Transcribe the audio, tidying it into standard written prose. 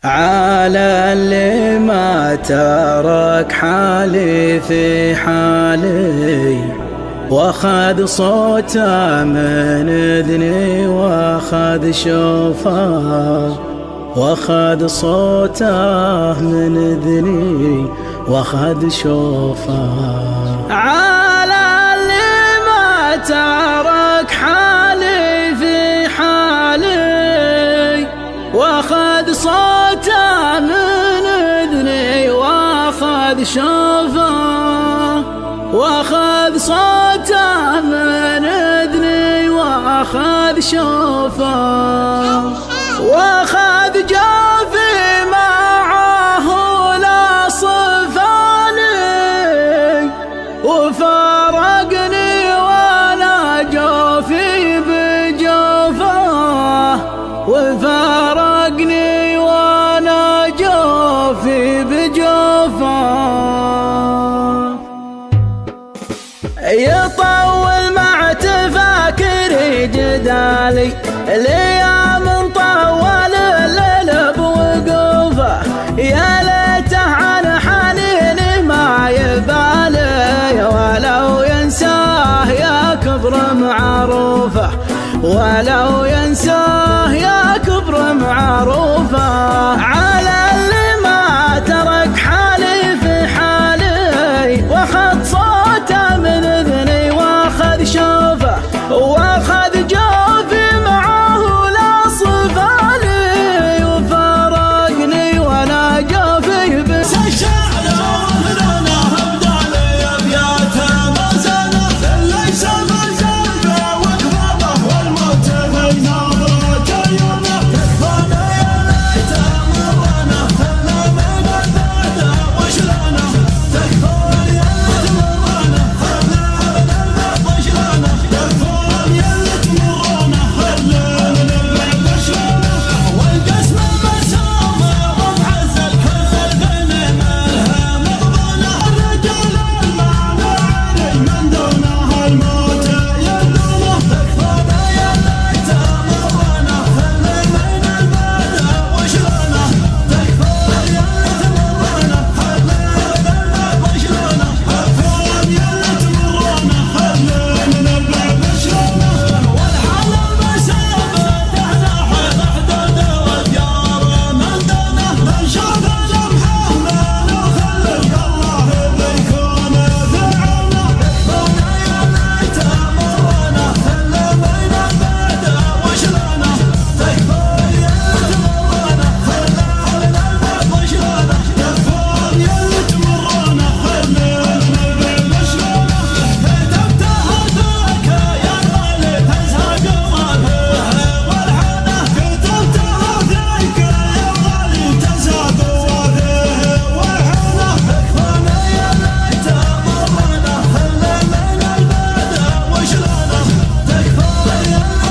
على اللي ما ترك حالي في حالي، واخذ صوته من اذني واخذ شوفه، واخذ صوته من اذني واخذ شوفه. على اللي ما ترك حالي في حالي، واخذ صوته من اذني واخذ شوفه، واخذ صوته من اذني واخذ شوفه، واخذ جوفي معه لا صفاني، وفارقني وانا جوفي بجوفه، وفارقني وانا جوفي بجوفه. يطول مع تفاكري جدالي الايام طول الليل بوقوفه، يا ليته عن حنيني ما يبالي، ولو ينساه يا كبر معروفه، ولو ينساه يا كبر معروفه.